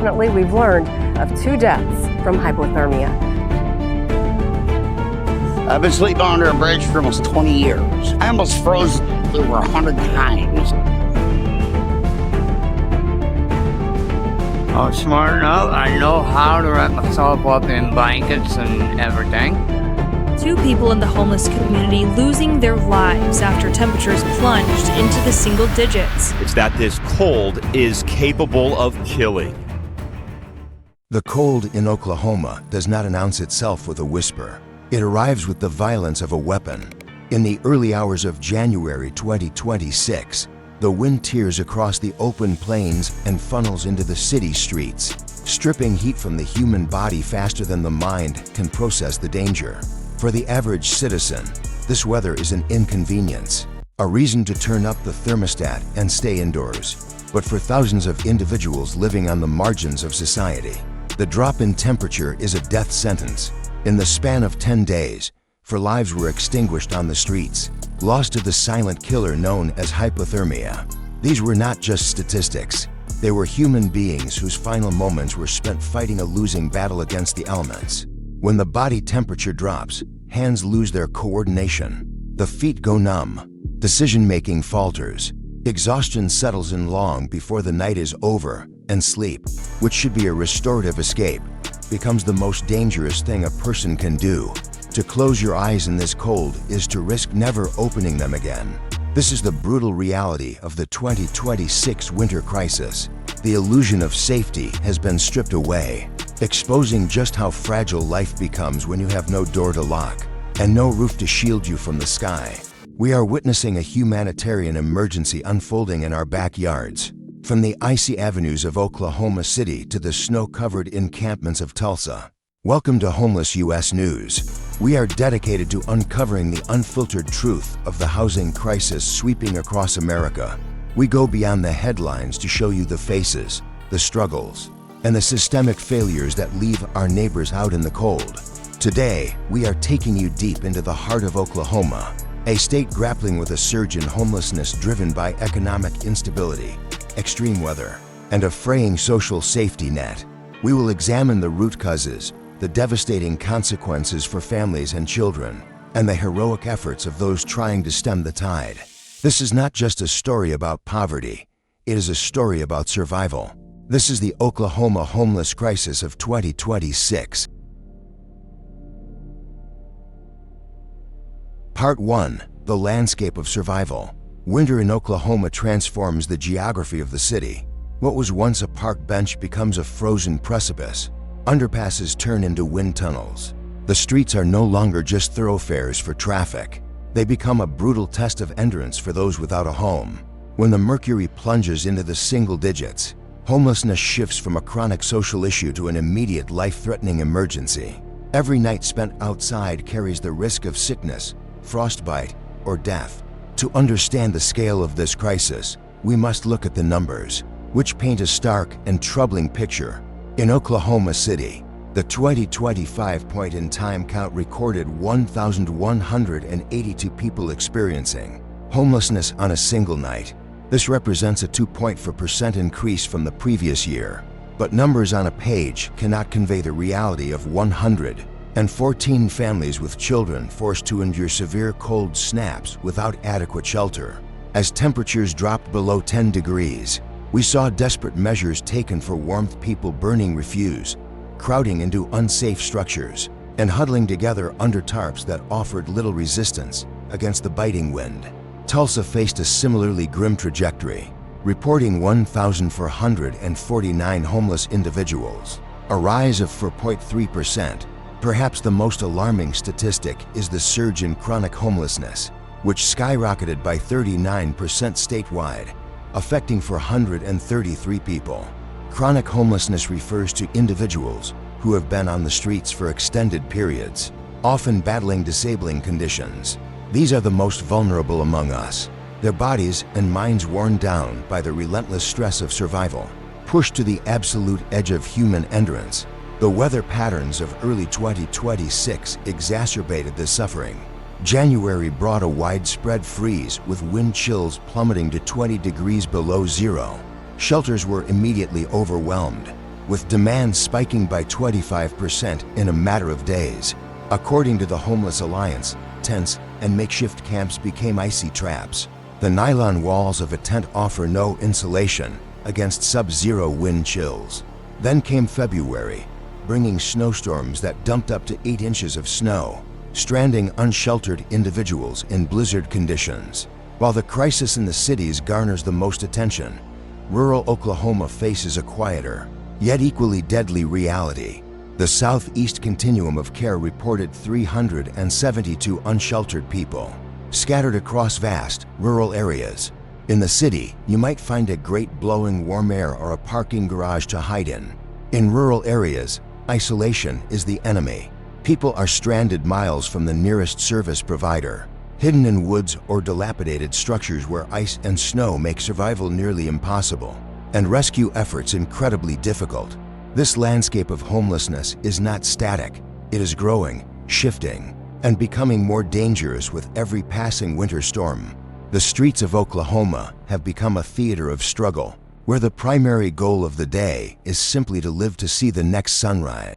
unfortunately, we've learned of 2 deaths from hypothermia. I've been sleeping under a bridge for almost 20 years. I almost froze over 100 times. I'm smart enough. I know how to wrap myself up in blankets and everything. 2 people in the homeless community losing their lives after temperatures plunged into the single digits. It's that this cold is capable of killing. The cold in Oklahoma does not announce itself with a whisper. It arrives with the violence of a weapon. In the early hours of January 2026, the wind tears across the open plains and funnels into the city streets, stripping heat from the human body faster than the mind can process the danger. For the average citizen, this weather is an inconvenience, a reason to turn up the thermostat and stay indoors. But for thousands of individuals living on the margins of society, the drop in temperature is a death sentence. In the span of 10 days, 4 lives were extinguished on the streets, lost to the silent killer known as hypothermia. These were not just statistics. They were human beings whose final moments were spent fighting a losing battle against the elements. When the body temperature drops, hands lose their coordination. The feet go numb. Decision-making falters. Exhaustion settles in long before the night is over, and sleep, which should be a restorative escape, becomes the most dangerous thing a person can do. To close your eyes in this cold is to risk never opening them again. This is the brutal reality of the 2026 winter crisis. The illusion of safety has been stripped away, exposing just how fragile life becomes when you have no door to lock and no roof to shield you from the sky. We are witnessing a humanitarian emergency unfolding in our backyards. From the icy avenues of Oklahoma City to the snow-covered encampments of Tulsa. Welcome to Homeless U.S. News. We are dedicated to uncovering the unfiltered truth of the housing crisis sweeping across America. We go beyond the headlines to show you the faces, the struggles, and the systemic failures that leave our neighbors out in the cold. Today, we are taking you deep into the heart of Oklahoma, a state grappling with a surge in homelessness driven by economic instability, extreme weather, and a fraying social safety net. We will examine the root causes, the devastating consequences for families and children, and the heroic efforts of those trying to stem the tide. This is not just a story about poverty, it is a story about survival. This is the Oklahoma homeless crisis of 2026. Part 1. The landscape of survival. Winter in Oklahoma transforms the geography of the city. What was once a park bench becomes a frozen precipice. Underpasses turn into wind tunnels. The streets are no longer just thoroughfares for traffic. They become a brutal test of endurance for those without a home. When the mercury plunges into the single digits, homelessness shifts from a chronic social issue to an immediate life-threatening emergency. Every night spent outside carries the risk of sickness, frostbite, or death. To understand the scale of this crisis, we must look at the numbers, which paint a stark and troubling picture. In Oklahoma City, the 2025 point-in-time count recorded 1,182 people experiencing homelessness on a single night. This represents a 2.4% increase from the previous year. But numbers on a page cannot convey the reality of 114 families with children forced to endure severe cold snaps without adequate shelter. As temperatures dropped below 10 degrees, we saw desperate measures taken for warmth, people burning refuse, crowding into unsafe structures, and huddling together under tarps that offered little resistance against the biting wind. Tulsa faced a similarly grim trajectory, reporting 1,449 homeless individuals, a rise of 4.3%. Perhaps the most alarming statistic is the surge in chronic homelessness, which skyrocketed by 39% statewide, affecting 433 people. Chronic homelessness refers to individuals who have been on the streets for extended periods, often battling disabling conditions. These are the most vulnerable among us, their bodies and minds worn down by the relentless stress of survival, pushed to the absolute edge of human endurance. The weather patterns of early 2026 exacerbated this suffering. January brought a widespread freeze with wind chills plummeting to 20 degrees below zero. Shelters were immediately overwhelmed, with demand spiking by 25% in a matter of days. According to the Homeless Alliance, tents and makeshift camps became icy traps. The nylon walls of a tent offer no insulation against sub-zero wind chills. Then came February, bringing snowstorms that dumped up to 8 inches of snow, stranding unsheltered individuals in blizzard conditions. While the crisis in the cities garners the most attention, rural Oklahoma faces a quieter, yet equally deadly reality. The Southeast Continuum of Care reported 372 unsheltered people, scattered across vast, rural areas. In the city, you might find a grate blowing warm air or a parking garage to hide in. In rural areas, isolation is the enemy. People are stranded miles from the nearest service provider, hidden in woods or dilapidated structures where ice and snow make survival nearly impossible, and rescue efforts incredibly difficult. This landscape of homelessness is not static. It is growing, shifting, and becoming more dangerous with every passing winter storm. The streets of Oklahoma have become a theater of struggle, where the primary goal of the day is simply to live to see the next sunrise.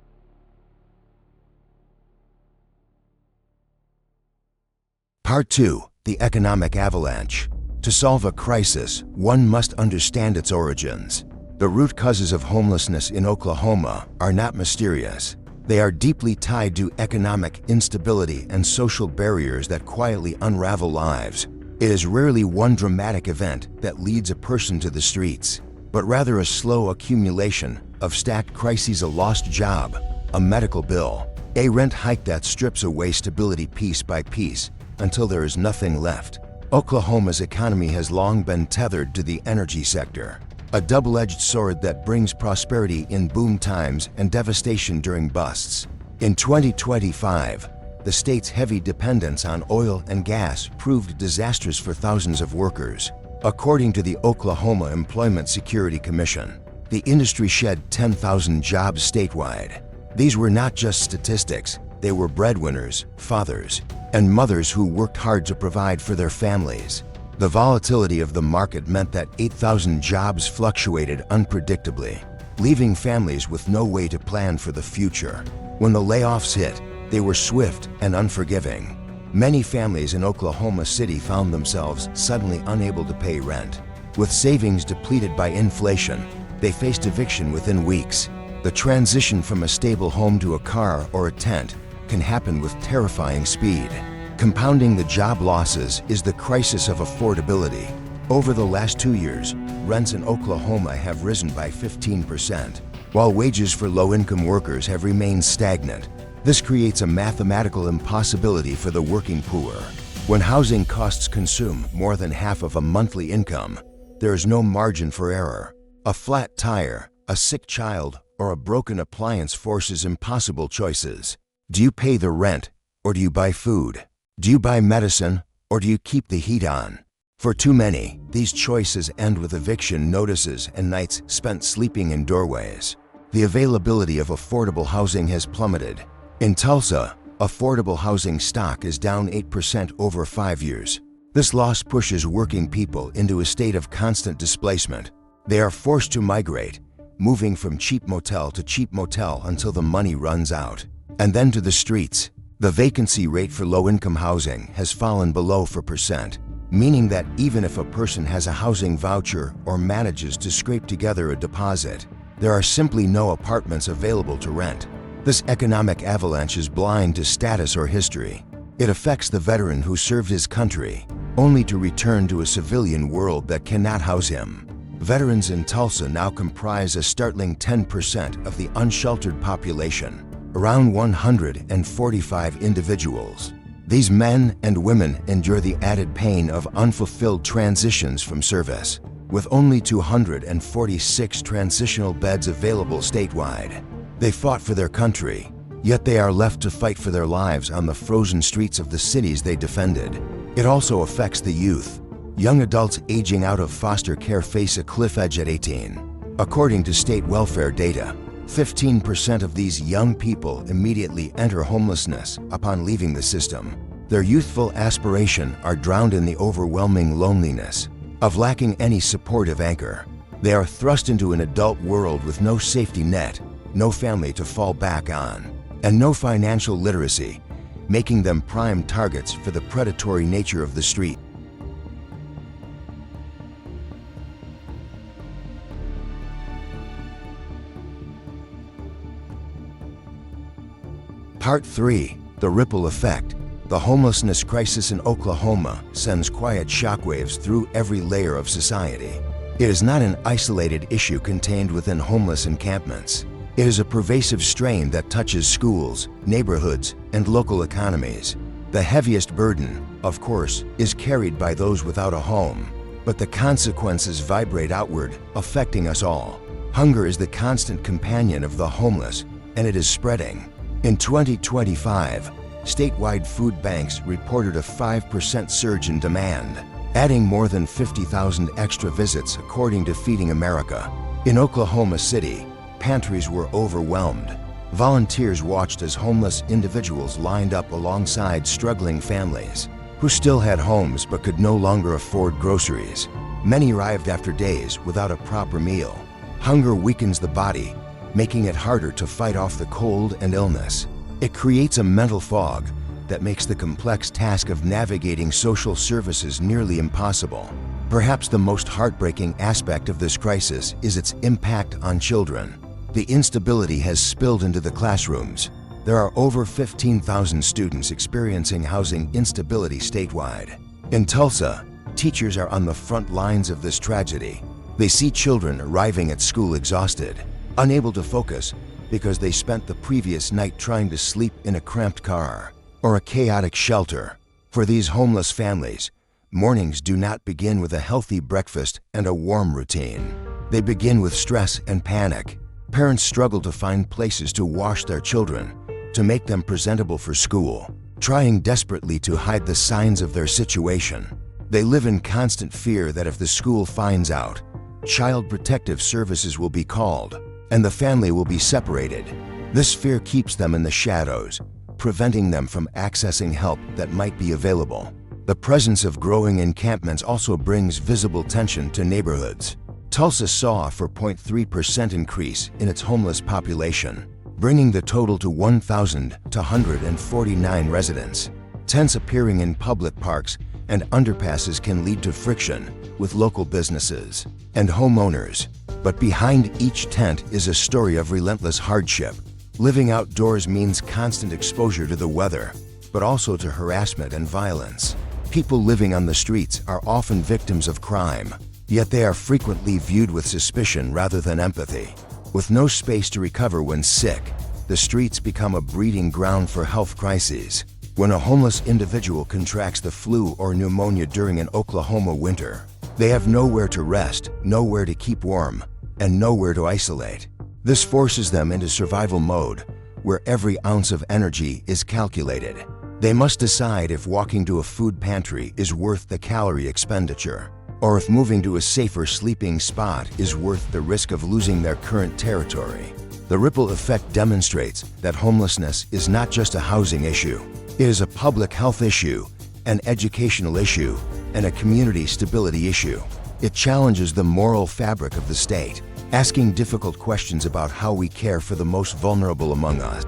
Part 2. The Economic Avalanche. To solve a crisis, one must understand its origins. The root causes of homelessness in Oklahoma are not mysterious. They are deeply tied to economic instability and social barriers that quietly unravel lives. It is rarely one dramatic event that leads a person to the streets, but rather a slow accumulation of stacked crises: a lost job, a medical bill, a rent hike that strips away stability piece by piece until there is nothing left. Oklahoma's economy has long been tethered to the energy sector, a double-edged sword that brings prosperity in boom times and devastation during busts. In 2025, the state's heavy dependence on oil and gas proved disastrous for thousands of workers. According to the Oklahoma Employment Security Commission, the industry shed 10,000 jobs statewide. These were not just statistics, they were breadwinners, fathers, and mothers who worked hard to provide for their families. The volatility of the market meant that 8,000 jobs fluctuated unpredictably, leaving families with no way to plan for the future. When the layoffs hit, they were swift and unforgiving. Many families in Oklahoma City found themselves suddenly unable to pay rent. With savings depleted by inflation, they faced eviction within weeks. The transition from a stable home to a car or a tent can happen with terrifying speed. Compounding the job losses is the crisis of affordability. Over the last 2 years, rents in Oklahoma have risen by 15%, while wages for low-income workers have remained stagnant. This creates a mathematical impossibility for the working poor. When housing costs consume more than half of a monthly income, there is no margin for error. A flat tire, a sick child, or a broken appliance forces impossible choices. Do you pay the rent, or do you buy food? Do you buy medicine, or do you keep the heat on? For too many, these choices end with eviction notices and nights spent sleeping in doorways. The availability of affordable housing has plummeted. In Tulsa, affordable housing stock is down 8% over 5 years. This loss pushes working people into a state of constant displacement. They are forced to migrate, moving from cheap motel to cheap motel until the money runs out, and then to the streets. The vacancy rate for low-income housing has fallen below 4%, meaning that even if a person has a housing voucher or manages to scrape together a deposit, there are simply no apartments available to rent. This economic avalanche is blind to status or history. It affects the veteran who served his country, only to return to a civilian world that cannot house him. Veterans in Tulsa now comprise a startling 10% of the unsheltered population, around 145 individuals. These men and women endure the added pain of unfulfilled transitions from service, with only 246 transitional beds available statewide. They fought for their country, yet they are left to fight for their lives on the frozen streets of the cities they defended. It also affects the youth. Young adults aging out of foster care face a cliff edge at 18. According to state welfare data, 15% of these young people immediately enter homelessness upon leaving the system. Their youthful aspirations are drowned in the overwhelming loneliness of lacking any supportive anchor. They are thrust into an adult world with no safety net, no family to fall back on, and no financial literacy, making them prime targets for the predatory nature of the street. Part 3. The Ripple Effect. The homelessness crisis in Oklahoma sends quiet shockwaves through every layer of society. It is not an isolated issue contained within homeless encampments. It is a pervasive strain that touches schools, neighborhoods, and local economies. The heaviest burden, of course, is carried by those without a home, but the consequences vibrate outward, affecting us all. Hunger is the constant companion of the homeless, and it is spreading. In 2025, statewide food banks reported a 5% surge in demand, adding more than 50,000 extra visits according to Feeding America. In Oklahoma City, pantries were overwhelmed. Volunteers watched as homeless individuals lined up alongside struggling families who still had homes but could no longer afford groceries. Many arrived after days without a proper meal. Hunger weakens the body, making it harder to fight off the cold and illness. It creates a mental fog that makes the complex task of navigating social services nearly impossible. Perhaps the most heartbreaking aspect of this crisis is its impact on children. The instability has spilled into the classrooms. There are over 15,000 students experiencing housing instability statewide. In Tulsa, teachers are on the front lines of this tragedy. They see children arriving at school exhausted, unable to focus because they spent the previous night trying to sleep in a cramped car or a chaotic shelter. For these homeless families, mornings do not begin with a healthy breakfast and a warm routine. They begin with stress and panic. Parents struggle to find places to wash their children, to make them presentable for school, trying desperately to hide the signs of their situation. They live in constant fear that if the school finds out, Child Protective Services will be called and the family will be separated. This fear keeps them in the shadows, preventing them from accessing help that might be available. The presence of growing encampments also brings visible tension to neighborhoods. Tulsa saw a 4.3% increase in its homeless population, bringing the total to 1,249 residents. Tents appearing in public parks and underpasses can lead to friction with local businesses and homeowners. But behind each tent is a story of relentless hardship. Living outdoors means constant exposure to the weather, but also to harassment and violence. People living on the streets are often victims of crime, yet they are frequently viewed with suspicion rather than empathy. With no space to recover when sick, the streets become a breeding ground for health crises. When a homeless individual contracts the flu or pneumonia during an Oklahoma winter, they have nowhere to rest, nowhere to keep warm, and nowhere to isolate. This forces them into survival mode, where every ounce of energy is calculated. They must decide if walking to a food pantry is worth the calorie expenditure, or if moving to a safer sleeping spot is worth the risk of losing their current territory. The ripple effect demonstrates that homelessness is not just a housing issue. It is a public health issue, an educational issue, and a community stability issue. It challenges the moral fabric of the state, asking difficult questions about how we care for the most vulnerable among us.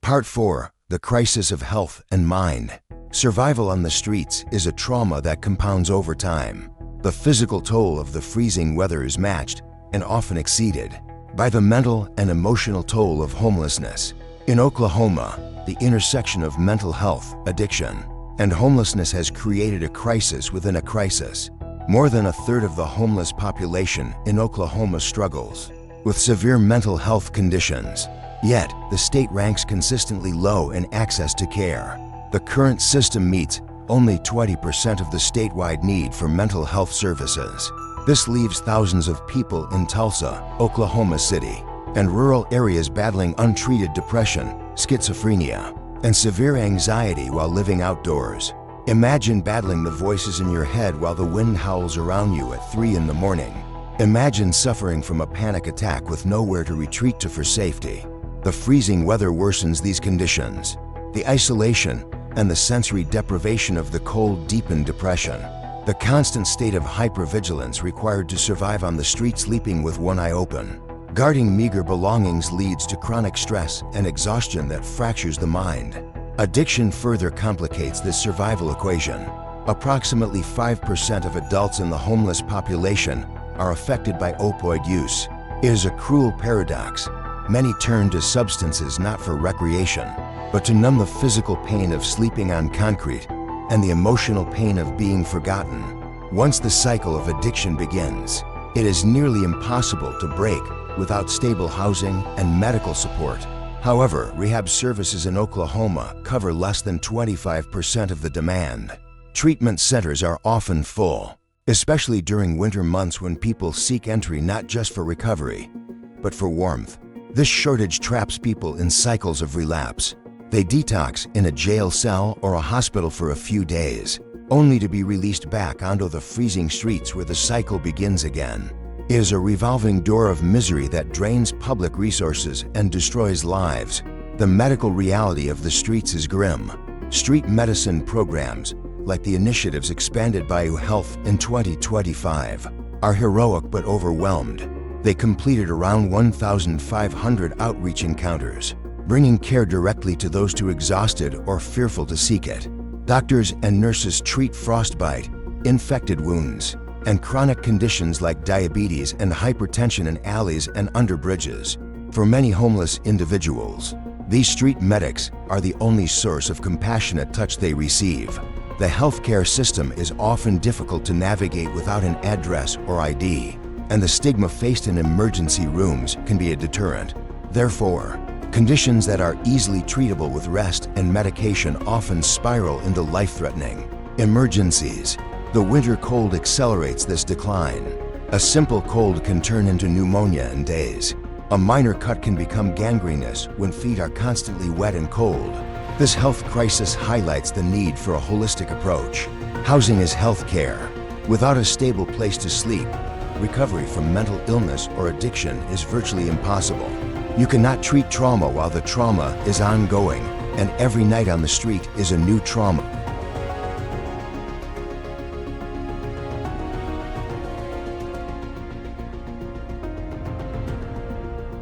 Part 4. The Crisis of Health and Mind. Survival on the streets is a trauma that compounds over time. The physical toll of the freezing weather is matched, and often exceeded, by the mental and emotional toll of homelessness. In Oklahoma, the intersection of mental health, addiction, and homelessness has created a crisis within a crisis. More than a third of the homeless population in Oklahoma struggles with severe mental health conditions. Yet, the state ranks consistently low in access to care. The current system meets only 20% of the statewide need for mental health services. This leaves thousands of people in Tulsa, Oklahoma City, and rural areas battling untreated depression, schizophrenia, and severe anxiety while living outdoors. Imagine battling the voices in your head while the wind howls around you at 3 in the morning. Imagine suffering from a panic attack with nowhere to retreat to for safety. The freezing weather worsens these conditions. The isolation and the sensory deprivation of the cold deepened depression. The constant state of hypervigilance required to survive on the street, sleeping with one eye open. Guarding meager belongings leads to chronic stress and exhaustion that fractures the mind. Addiction further complicates this survival equation. Approximately 5% of adults in the homeless population are affected by opioid use. It is a cruel paradox. Many turn to substances not for recreation, but to numb the physical pain of sleeping on concrete and the emotional pain of being forgotten. Once the cycle of addiction begins, it is nearly impossible to break without stable housing and medical support. However, rehab services in Oklahoma cover less than 25% of the demand. Treatment centers are often full, especially during winter months when people seek entry not just for recovery, but for warmth. This shortage traps people in cycles of relapse. They detox in a jail cell or a hospital for a few days, only to be released back onto the freezing streets where the cycle begins again. It is a revolving door of misery that drains public resources and destroys lives. The medical reality of the streets is grim. Street medicine programs, like the initiatives expanded by Health in 2025, are heroic but overwhelmed. They completed around 1,500 outreach encounters, bringing care directly to those too exhausted or fearful to seek it. Doctors and nurses treat frostbite, infected wounds, and chronic conditions like diabetes and hypertension in alleys and under bridges. For many homeless individuals, these street medics are the only source of compassionate touch they receive. The healthcare system is often difficult to navigate without an address or ID, and the stigma faced in emergency rooms can be a deterrent. Therefore, conditions that are easily treatable with rest and medication often spiral into life-threatening emergencies. The winter cold accelerates this decline. A simple cold can turn into pneumonia in days. A minor cut can become gangrenous when feet are constantly wet and cold. This health crisis highlights the need for a holistic approach. Housing is health care. Without a stable place to sleep, recovery from mental illness or addiction is virtually impossible. You cannot treat trauma while the trauma is ongoing, and every night on the street is a new trauma.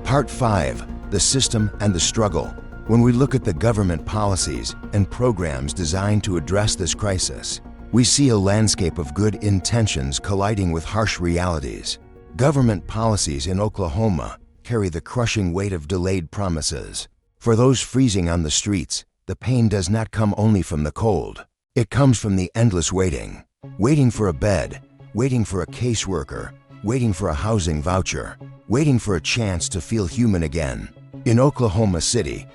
Part 5. The System and the Struggle. When we look at the government policies and programs designed to address this crisis, we see a landscape of good intentions colliding with harsh realities. Government policies in Oklahoma carry the crushing weight of delayed promises. For those freezing on the streets, the pain does not come only from the cold. It comes from the endless waiting. Waiting for a bed, waiting for a caseworker, waiting for a housing voucher, waiting for a chance to feel human again. In Oklahoma City,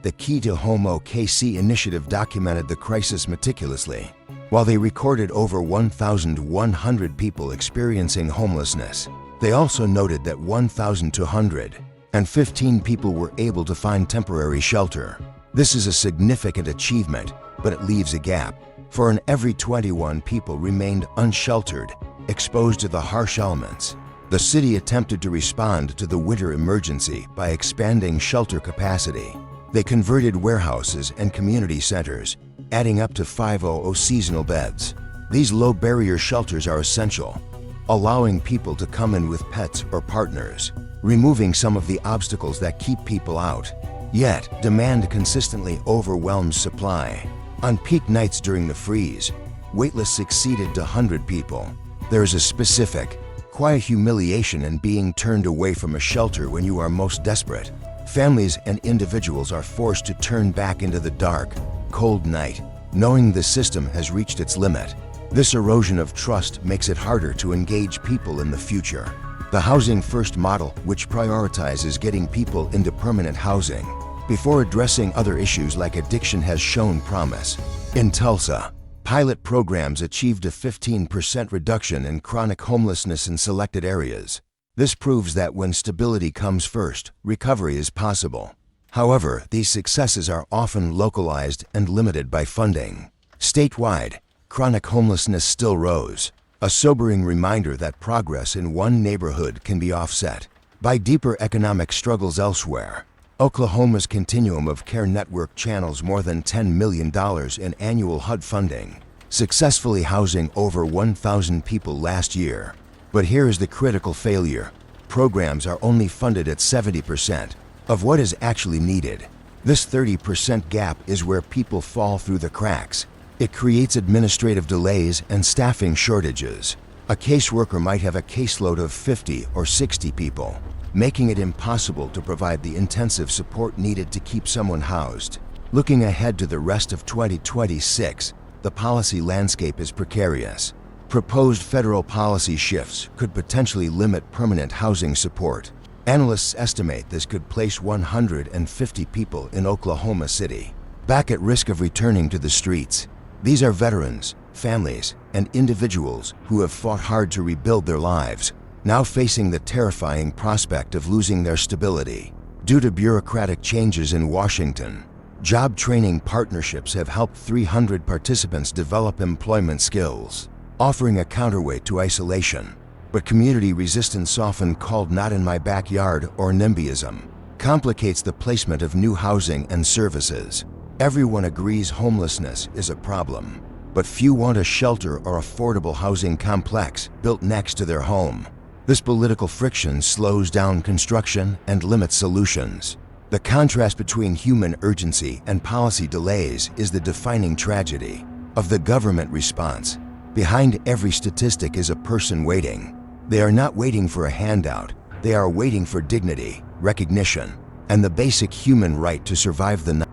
the Key to Home OKC initiative documented the crisis meticulously. While they recorded over 1,100 people experiencing homelessness, they also noted that 1,215 people were able to find temporary shelter. This is a significant achievement, but it leaves a gap. For in every 21 people remained unsheltered, exposed to the harsh elements. The city attempted to respond to the winter emergency by expanding shelter capacity. They converted warehouses and community centers, adding up to 500 seasonal beds. These low-barrier shelters are essential, allowing people to come in with pets or partners, removing some of the obstacles that keep people out. Yet, demand consistently overwhelms supply. On peak nights during the freeze, waitlists exceeded 100 people. There is a specific, quiet humiliation in being turned away from a shelter when you are most desperate. Families and individuals are forced to turn back into the dark, cold night, knowing the system has reached its limit. This erosion of trust makes it harder to engage people in the future. The Housing First model, which prioritizes getting people into permanent housing before addressing other issues like addiction, has shown promise. In Tulsa, pilot programs achieved a 15% reduction in chronic homelessness in selected areas. This proves that when stability comes first, recovery is possible. However, these successes are often localized and limited by funding. Statewide, chronic homelessness still rose, a sobering reminder that progress in one neighborhood can be offset by deeper economic struggles elsewhere. Oklahoma's Continuum of Care Network channels more than $10 million in annual HUD funding, successfully housing over 1,000 people last year. But here is the critical failure. Programs are only funded at 70% of what is actually needed. This 30% gap is where people fall through the cracks. It creates administrative delays and staffing shortages. A caseworker might have a caseload of 50 or 60 people, making it impossible to provide the intensive support needed to keep someone housed. Looking ahead to the rest of 2026, the policy landscape is precarious. Proposed federal policy shifts could potentially limit permanent housing support. Analysts estimate this could place 150 people in Oklahoma City back at risk of returning to the streets. These are veterans, families, and individuals who have fought hard to rebuild their lives, now facing the terrifying prospect of losing their stability. Due to bureaucratic changes in Washington, job training partnerships have helped 300 participants develop employment skills, offering a counterweight to isolation. But community resistance, often called "not in my backyard" or NIMBYism, complicates the placement of new housing and services. Everyone agrees homelessness is a problem, but few want a shelter or affordable housing complex built next to their home. This political friction slows down construction and limits solutions. The contrast between human urgency and policy delays is the defining tragedy of the government response. Behind every statistic is a person waiting. They are not waiting for a handout. They are waiting for dignity, recognition, and the basic human right to survive the night.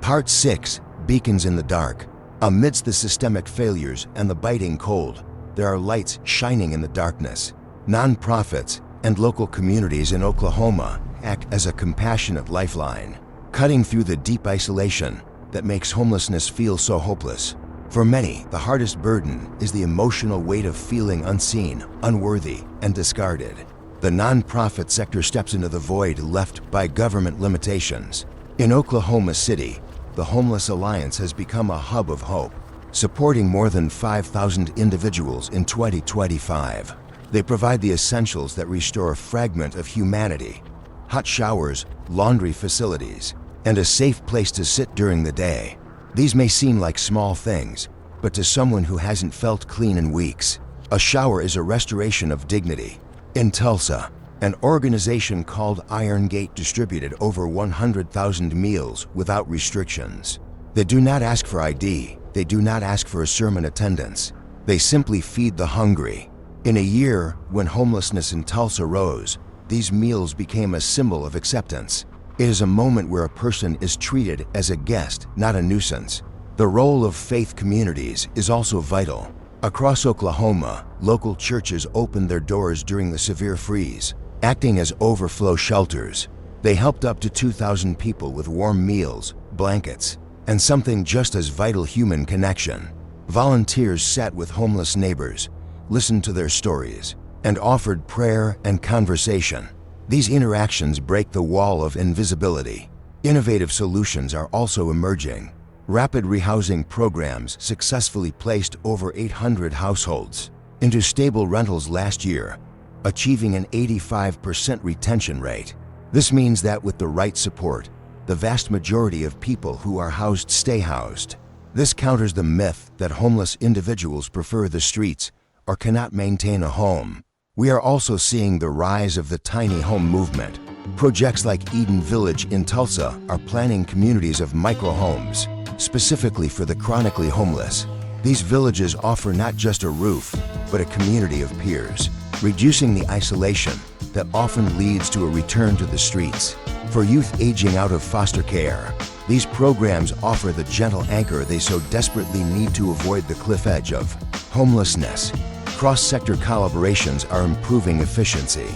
Part 6. Beacons in the dark. Amidst the systemic failures and the biting cold, there are lights shining in the darkness. Nonprofits and local communities in Oklahoma act as a compassionate lifeline, cutting through the deep isolation that makes homelessness feel so hopeless. For many, the hardest burden is the emotional weight of feeling unseen, unworthy, and discarded. The nonprofit sector steps into the void left by government limitations. In Oklahoma City, the Homeless Alliance has become a hub of hope, supporting more than 5,000 individuals in 2025. They provide the essentials that restore a fragment of humanity: hot showers, laundry facilities, and a safe place to sit during the day. These may seem like small things, but to someone who hasn't felt clean in weeks, a shower is a restoration of dignity. In Tulsa, an organization called Iron Gate distributed over 100,000 meals without restrictions. They do not ask for ID. They do not ask for a sermon attendance. They simply feed the hungry. In a year when homelessness in Tulsa rose, these meals became a symbol of acceptance. It is a moment where a person is treated as a guest, not a nuisance. The role of faith communities is also vital. Across Oklahoma, local churches opened their doors during the severe freeze, acting as overflow shelters. They helped up to 2,000 people with warm meals, blankets, and something just as vital: human connection. Volunteers sat with homeless neighbors, listened to their stories, and offered prayer and conversation. These interactions break the wall of invisibility. Innovative solutions are also emerging. Rapid rehousing programs successfully placed over 800 households into stable rentals last year, achieving an 85% retention rate. This means that with the right support, the vast majority of people who are housed stay housed. This counters the myth that homeless individuals prefer the streets or cannot maintain a home. We are also seeing the rise of the tiny home movement. Projects like Eden Village in Tulsa are planning communities of micro-homes, specifically for the chronically homeless. These villages offer not just a roof, but a community of peers, reducing the isolation that often leads to a return to the streets. For youth aging out of foster care, these programs offer the gentle anchor they so desperately need to avoid the cliff edge of homelessness. Cross-sector collaborations are improving efficiency.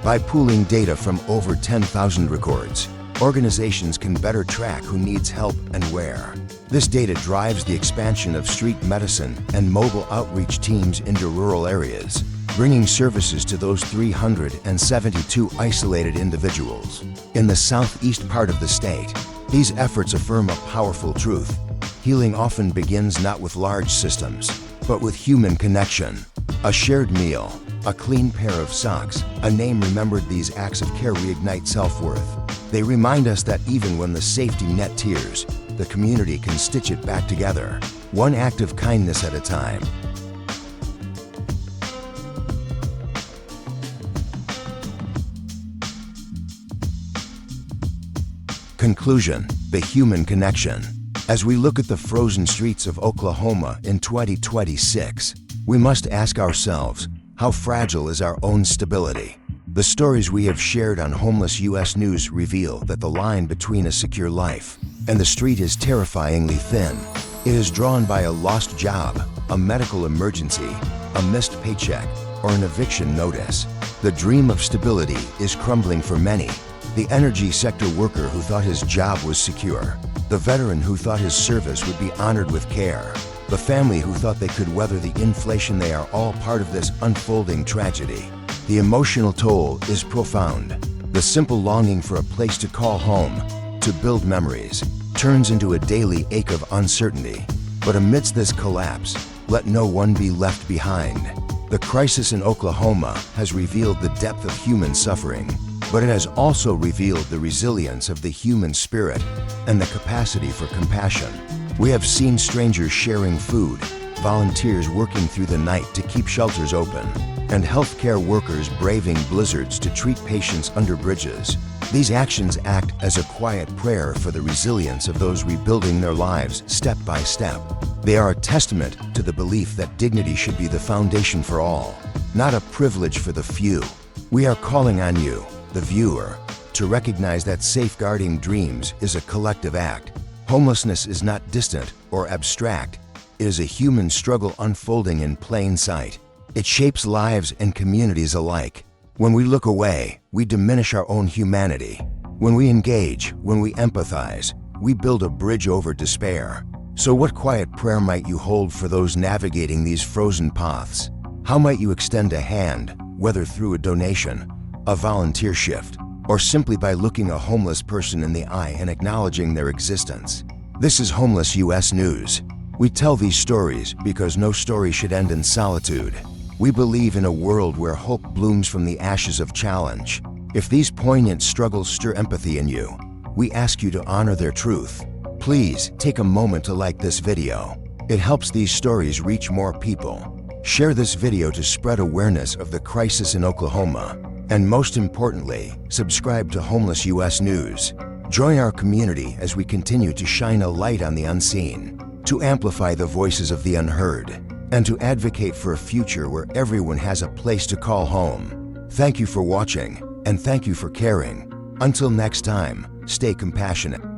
By pooling data from over 10,000 records, organizations can better track who needs help and where. This data drives the expansion of street medicine and mobile outreach teams into rural areas, bringing services to those 372 isolated individuals. In the southeast part of the state, these efforts affirm a powerful truth. Healing often begins not with large systems, but with human connection. A shared meal, a clean pair of socks, a name remembered. These acts of care reignite self-worth. They remind us that even when the safety net tears, the community can stitch it back together, one act of kindness at a time. Conclusion: the human connection. As we look at the frozen streets of Oklahoma in 2026, we must ask ourselves, how fragile is our own stability? The stories we have shared on Homeless U.S. News reveal that the line between a secure life and the street is terrifyingly thin. It is drawn by a lost job, a medical emergency, a missed paycheck, or an eviction notice. The dream of stability is crumbling for many. The energy sector worker who thought his job was secure, the veteran who thought his service would be honored with care, the family who thought they could weather the inflation. They are all part of this unfolding tragedy. The emotional toll is profound. The simple longing for a place to call home, to build memories, turns into a daily ache of uncertainty. But amidst this collapse, let no one be left behind. The crisis in Oklahoma has revealed the depth of human suffering, but it has also revealed the resilience of the human spirit and the capacity for compassion. We have seen strangers sharing food, volunteers working through the night to keep shelters open, and healthcare workers braving blizzards to treat patients under bridges. These actions act as a quiet prayer for the resilience of those rebuilding their lives step by step. They are a testament to the belief that dignity should be the foundation for all, not a privilege for the few. We are calling on you, the viewer, to recognize that safeguarding dreams is a collective act. Homelessness is not distant or abstract. It is a human struggle unfolding in plain sight. It shapes lives and communities alike. When we look away, we diminish our own humanity. When we engage, when we empathize, we build a bridge over despair. So what quiet prayer might you hold for those navigating these frozen paths? How might you extend a hand, whether through a donation, a volunteer shift, or simply by looking a homeless person in the eye and acknowledging their existence? This is Homeless U.S. News. We tell these stories because no story should end in solitude. We believe in a world where hope blooms from the ashes of challenge. If these poignant struggles stir empathy in you, we ask you to honor their truth. Please take a moment to like this video. It helps these stories reach more people. Share this video to spread awareness of the crisis in Oklahoma. And most importantly, subscribe to Homeless U.S. News. Join our community as we continue to shine a light on the unseen, to amplify the voices of the unheard, and to advocate for a future where everyone has a place to call home. Thank you for watching, and thank you for caring. Until next time, stay compassionate.